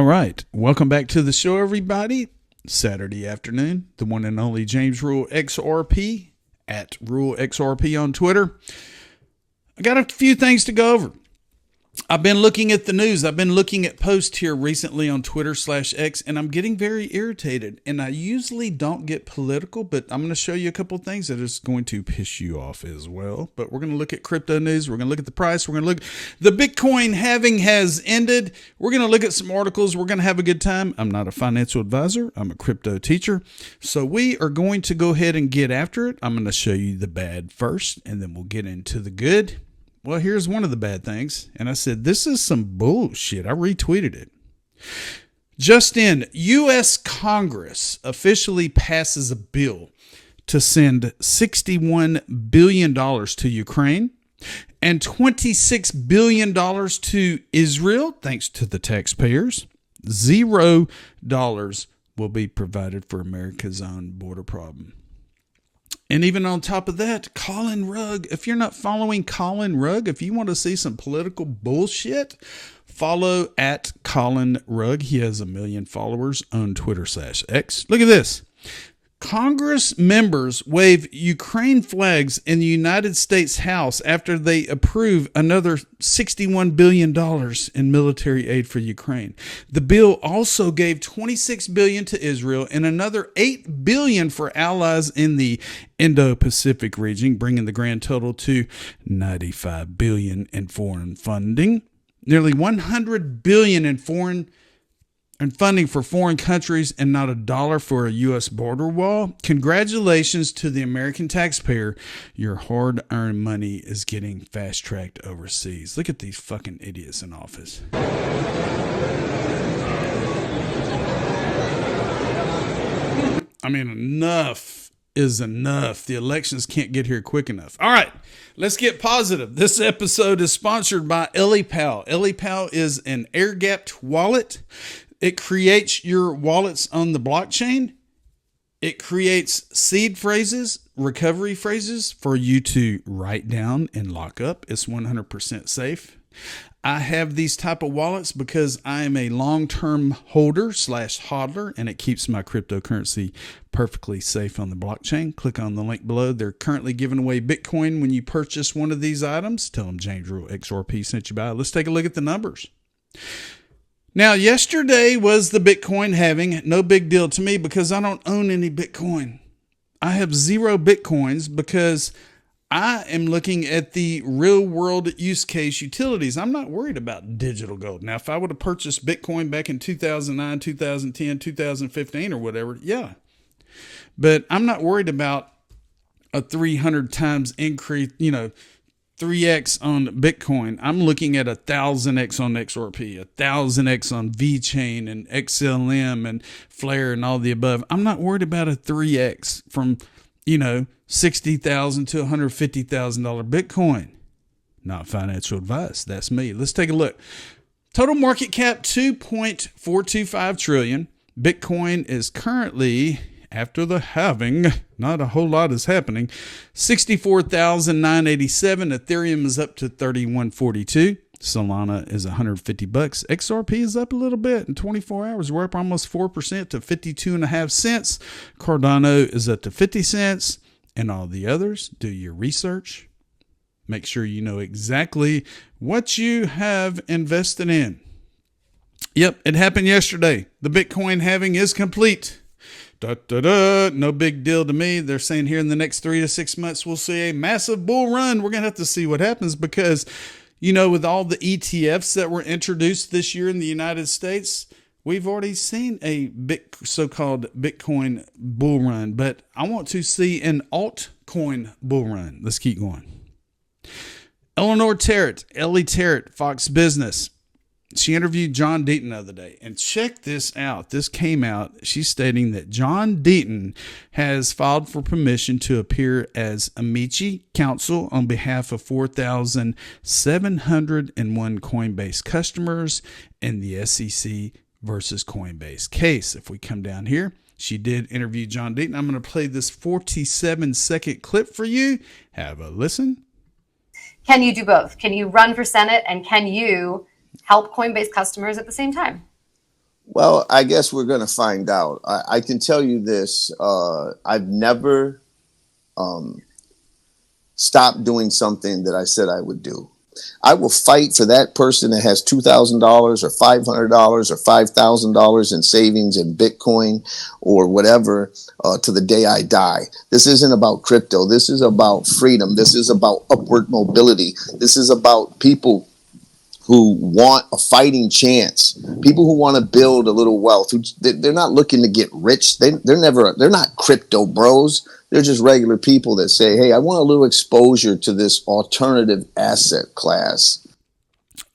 right. Welcome back to the show, everybody. Saturday afternoon, the one and only James Rule XRP at Rule XRP on Twitter. I got a few things to go over. I've been looking at the news. I've been looking at posts here recently on Twitter/X, and I'm getting very irritated. And I usually don't get political, but I'm going to show you a couple of things that is going to piss you off as well. But we're going to look at crypto news. We're going to look at the price. We're going to look. The Bitcoin halving has ended. We're going to look at some articles. We're going to have a good time. I'm not a financial advisor. I'm a crypto teacher. So we are going to go ahead and get after it. I'm going to show you the bad first, and then we'll get into the good. Well, here's one of the bad things. And I said, this is some bullshit. I retweeted it. Just in, U.S. Congress officially passes a bill to send $61 billion to Ukraine and $26 billion to Israel, thanks to the taxpayers. $0 will be provided for America's own border problem. And even on top of that, Colin Rugg, if you're not following Colin Rugg, if you want to see some political bullshit, follow at Colin Rugg. He has 1 million followers on Twitter/X. Look at this. Congress members wave Ukraine flags in the United States House after they approve another $61 billion in military aid for Ukraine. The bill also gave $26 billion to Israel and another $8 billion for allies in the Indo-Pacific region, bringing the grand total to $95 billion in foreign funding. Nearly $100 billion in foreign and funding for foreign countries, and not a dollar for a U.S. border wall. Congratulations to the American taxpayer. Your hard-earned money is getting fast-tracked overseas. Look at these fucking idiots in office. I mean, enough is enough. The elections can't get here quick enough. All right, let's get positive. This episode is sponsored by ELLIPAL. ELLIPAL is an air-gapped wallet. It creates your wallets on the blockchain. It creates seed phrases, recovery phrases for you to write down and lock up. It's 100% safe. I have these type of wallets because I am a long-term holder/hodler, and it keeps my cryptocurrency perfectly safe on the blockchain. Click on the link below. They're currently giving away Bitcoin when you purchase one of these items. Tell them James Rule XRP sent you by. Let's take a look at the numbers. Now, yesterday was the Bitcoin halving. No big deal to me because I don't own any Bitcoin. I have 0 Bitcoins because I am looking at the real world use case utilities. I'm not worried about digital gold. Now, if I would have purchased Bitcoin back in 2009, 2010, 2015 or whatever, yeah. But I'm not worried about a 300 times increase, 3x on Bitcoin. I'm looking at 1,000x on XRP, 1,000x on VeChain and XLM and Flare and all the above. I'm not worried about a 3x from, $60,000 to $150,000 Bitcoin. Not financial advice. That's me. Let's take a look. Total market cap, 2.425 trillion. Bitcoin is currently, after the halving, not a whole lot is happening, 64,987. Ethereum is up to 3142. Solana is $150. XRP is up a little bit in 24 hours. We're up almost 4% to 52.5 cents. Cardano is up to 50 cents. And all the others, do your research. Make sure you know exactly what you have invested in. Yep, it happened yesterday. The Bitcoin halving is complete. No big deal to me. They're saying here in the next 3 to 6 months, we'll see a massive bull run. We're going to have to see what happens because, with all the ETFs that were introduced this year in the United States, we've already seen a so-called Bitcoin bull run, but I want to see an altcoin bull run. Let's keep going. Eleanor Terrett, Ellie Terrett, Fox Business. She interviewed John Deaton the other day, and check this out. This came out. She's stating that John Deaton has filed for permission to appear as amici counsel on behalf of 4,701 Coinbase customers in the SEC versus Coinbase case. If we come down here, she did interview John Deaton. I'm going to play this 47-second clip for you. Have a listen. Can you do both? Can you run for Senate and can you help Coinbase customers at the same time? Well, I guess we're going to find out. I can tell you this. I've never stopped doing something that I said I would do. I will fight for that person that has $2,000 or $500 or $5,000 in savings in Bitcoin or whatever to the day I die. This isn't about crypto. This is about freedom. This is about upward mobility. This is about people who want a fighting chance, people who want to build a little wealth. They're not looking to get rich. They're not crypto bros. They're just regular people that say, hey, I want a little exposure to this alternative asset class.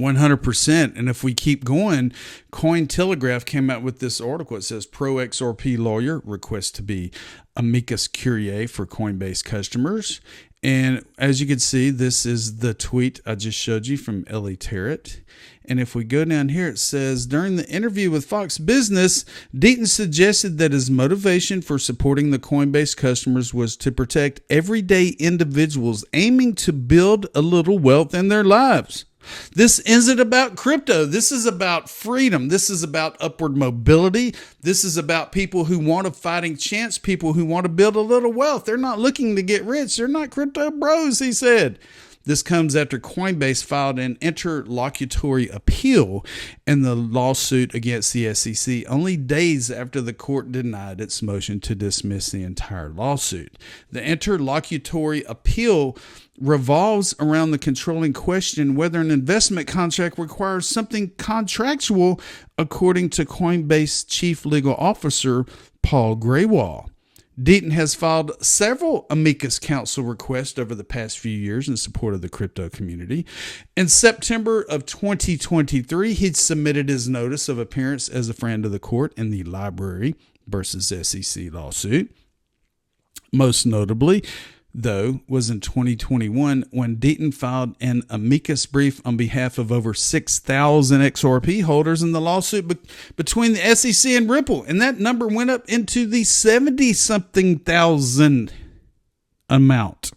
100%. And if we keep going, Cointelegraph came out with this article. It says pro XRP lawyer requests to be amicus curiae for Coinbase customers. And as you can see, this is the tweet I just showed you from Ellie Tarrant. And if we go down here, it says, during the interview with Fox Business, Deaton suggested that his motivation for supporting the Coinbase customers was to protect everyday individuals aiming to build a little wealth in their lives. This isn't about crypto. This is about freedom. This is about upward mobility. This is about people who want a fighting chance, people who want to build a little wealth. They're not looking to get rich. They're not crypto bros, he said. This comes after Coinbase filed an interlocutory appeal in the lawsuit against the SEC only days after the court denied its motion to dismiss the entire lawsuit. The interlocutory appeal revolves around the controlling question whether an investment contract requires something contractual, according to Coinbase Chief Legal Officer Paul Grewal. Deaton has filed several amicus counsel requests over the past few years in support of the crypto community. In September of 2023, he submitted his notice of appearance as a friend of the court in the Library versus SEC lawsuit. Most notably, though, was in 2021 when Deaton filed an amicus brief on behalf of over 6,000 XRP holders in the lawsuit between the SEC and Ripple. And that number went up into the 70-something thousand amount.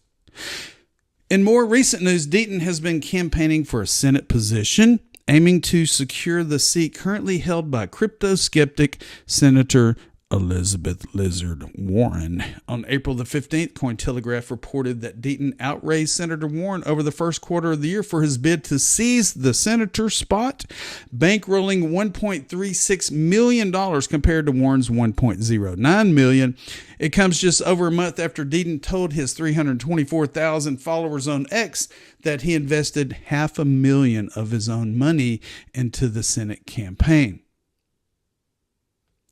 In more recent news, Deaton has been campaigning for a Senate position, aiming to secure the seat currently held by crypto skeptic Senator Elizabeth Lizard Warren. On April the 15th, Cointelegraph reported that Deaton outraised Senator Warren over the first quarter of the year for his bid to seize the senator spot, bankrolling $1.36 million compared to Warren's $1.09 million. It comes just over a month after Deaton told his 324,000 followers on X that he invested $500,000 of his own money into the Senate campaign.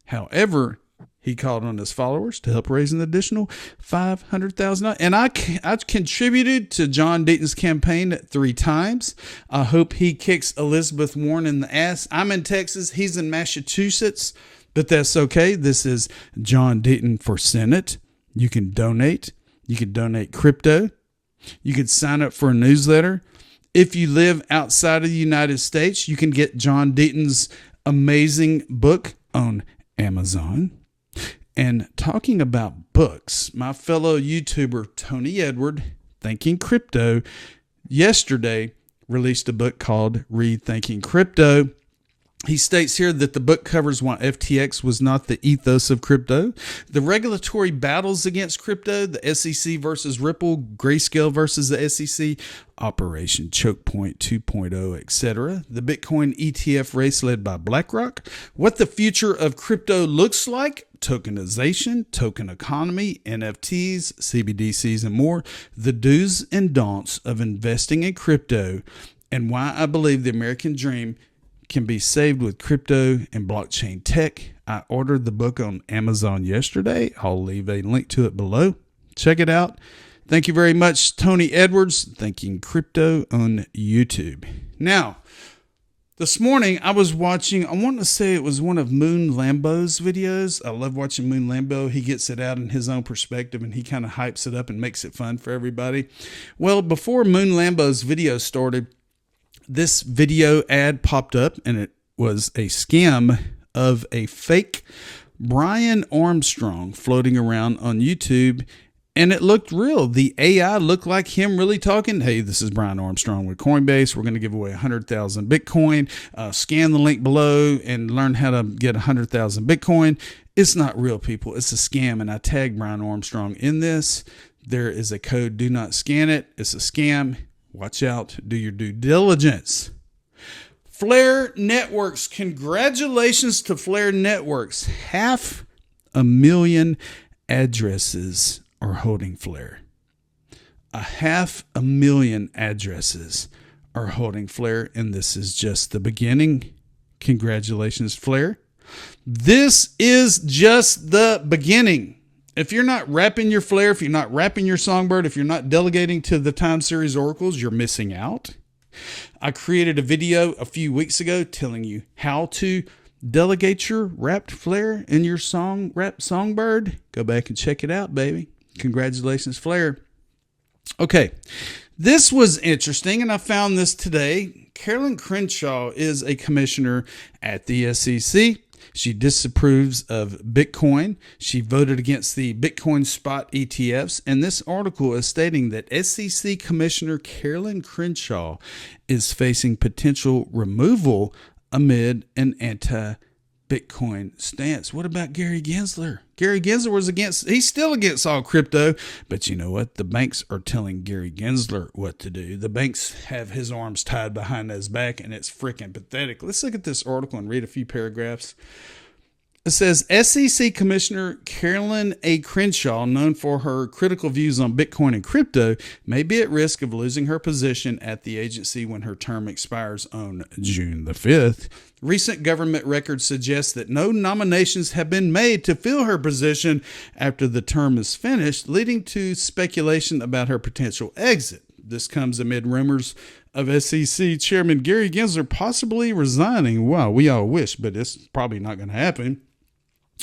However, he called on his followers to help raise an additional $500,000. And I contributed to John Deaton's campaign 3 times. I hope he kicks Elizabeth Warren in the ass. I'm in Texas. He's in Massachusetts, but that's okay. This is John Deaton for Senate. You can donate. You can donate crypto. You can sign up for a newsletter. If you live outside of the United States, you can get John Deaton's amazing book on Amazon. And talking about books, my fellow YouTuber Tony Edward, Thinking Crypto, yesterday released a book called Rethinking Crypto. He states here that the book covers why FTX was not the ethos of crypto, the regulatory battles against crypto, the SEC versus Ripple, Grayscale versus the SEC, Operation Choke Point 2.0, etc., the Bitcoin ETF race led by BlackRock, what the future of crypto looks like, tokenization, token economy, NFTs, CBDCs, and more, the do's and don'ts of investing in crypto, and why I believe the American dream can be saved with crypto and blockchain tech. I ordered the book on Amazon yesterday. I'll leave a link to it below. Check it out. Thank you very much, Tony Edwards, Thinking Crypto on YouTube. Now, this morning I was watching, I want to say it was one of Moon Lambo's videos. I love watching Moon Lambo. He gets it out in his own perspective and he kind of hypes it up and makes it fun for everybody. Well, before Moon Lambo's video started, this video ad popped up and it was a scam of a fake Brian Armstrong floating around on YouTube. And it looked real. The AI looked like him really talking. Hey, this is Brian Armstrong with Coinbase. We're going to give away 100,000 Bitcoin. Scan the link below and learn how to get 100,000 Bitcoin. It's not real, people. It's a scam. And I tagged Brian Armstrong in this. There is a code. Do not scan it. It's a scam. Watch out. Do your due diligence. Flare Networks. Congratulations to Flare Networks. 500,000 addresses are holding Flare. 500,000 addresses are holding Flare, and this is just the beginning. Congratulations, Flare. This is just the beginning. If you're not wrapping your Flare, if you're not wrapping your Songbird, if you're not delegating to the time series oracles, you're missing out. I created a video a few weeks ago telling you how to delegate your wrapped Flare in your wrapped Songbird. Go back and check it out, baby. Congratulations, Flare. Okay, this was interesting, and I found this today. Carolyn Crenshaw is a commissioner at the SEC. She disapproves of Bitcoin. She voted against the Bitcoin spot ETFs. And this article is stating that SEC Commissioner Carolyn Crenshaw is facing potential removal amid an anti-Bitcoin stance. What about Gary Gensler? Gary Gensler he's still against all crypto, but you know what? The banks are telling Gary Gensler what to do. The banks have his arms tied behind his back, and it's freaking pathetic. Let's look at this article and read a few paragraphs. It says, SEC Commissioner Carolyn A. Crenshaw, known for her critical views on Bitcoin and crypto, may be at risk of losing her position at the agency when her term expires on June the 5th. Recent government records suggest that no nominations have been made to fill her position after the term is finished, leading to speculation about her potential exit. This comes amid rumors of SEC Chairman Gary Gensler possibly resigning. Wow, we all wish, but it's probably not going to happen.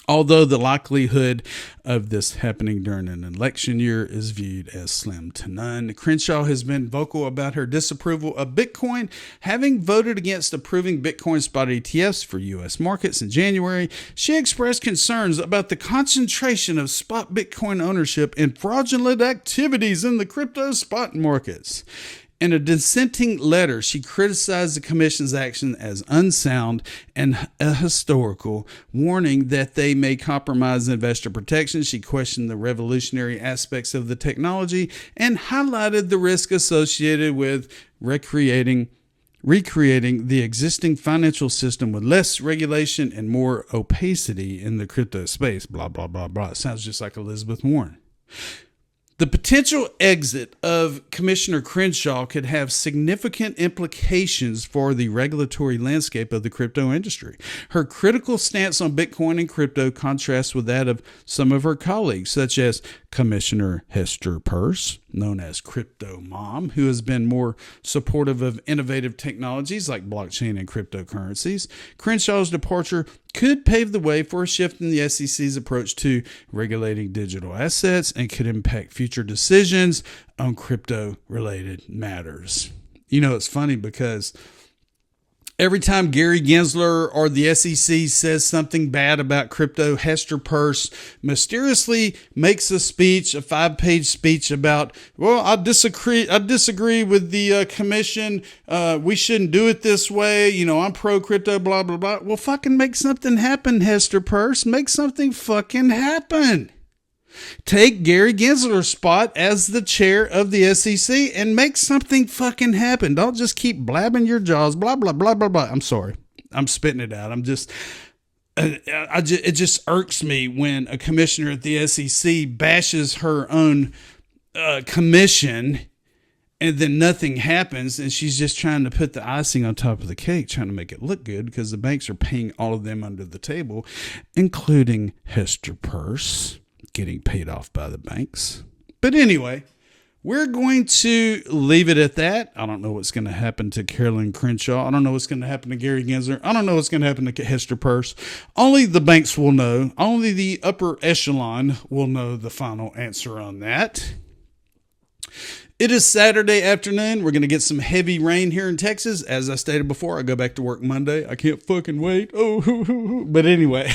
Although the likelihood of this happening during an election year is viewed as slim to none. Crenshaw has been vocal about her disapproval of Bitcoin, having voted against approving Bitcoin spot ETFs for U.S. markets in January. She expressed concerns about the concentration of spot Bitcoin ownership and fraudulent activities in the crypto spot markets. In a dissenting letter, she criticized the commission's action as unsound and ahistorical, warning that they may compromise investor protection. She questioned the revolutionary aspects of the technology and highlighted the risk associated with recreating the existing financial system with less regulation and more opacity in the crypto space. Blah, blah, blah, blah. It sounds just like Elizabeth Warren. The potential exit of Commissioner Crenshaw could have significant implications for the regulatory landscape of the crypto industry. Her critical stance on Bitcoin and crypto contrasts with that of some of her colleagues, such as Commissioner Hester Peirce, known as Crypto Mom, who has been more supportive of innovative technologies like blockchain and cryptocurrencies. Crenshaw's departure could pave the way for a shift in the SEC's approach to regulating digital assets and could impact future decisions on crypto-related matters. You know, it's funny because every time Gary Gensler or the SEC says something bad about crypto, Hester Peirce mysteriously makes a speech, a 5-page speech about, well, I disagree with the commission. We shouldn't do it this way. You know, I'm pro crypto, blah, blah, blah. Well, fucking make something happen, Hester Peirce. Make something fucking happen. Take Gary Gensler's spot as the chair of the SEC and make something fucking happen. Don't just keep blabbing your jaws, blah, blah, blah, blah, blah. I'm sorry. I'm spitting it out. It just irks me when a commissioner at the SEC bashes her own commission and then nothing happens, and she's just trying to put the icing on top of the cake, trying to make it look good because the banks are paying all of them under the table, including Hester Peirce, getting paid off by the banks. But anyway, we're going to leave it at that. I don't know what's going to happen to Carolyn Crenshaw. I don't know what's going to happen to Gary Gensler. I don't know what's going to happen to Hester Peirce. Only the banks will know. Only the upper echelon will know the final answer on that. It is Saturday afternoon. We're going to get some heavy rain here in Texas. As I stated before, I go back to work Monday. I can't fucking wait. Oh, but anyway,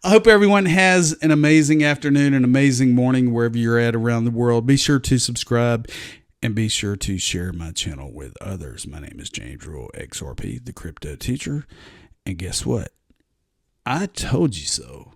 I hope everyone has an amazing afternoon, an amazing morning, wherever you're at around the world. Be sure to subscribe and be sure to share my channel with others. My name is James Rule, XRP, the Crypto Teacher. And guess what? I told you so.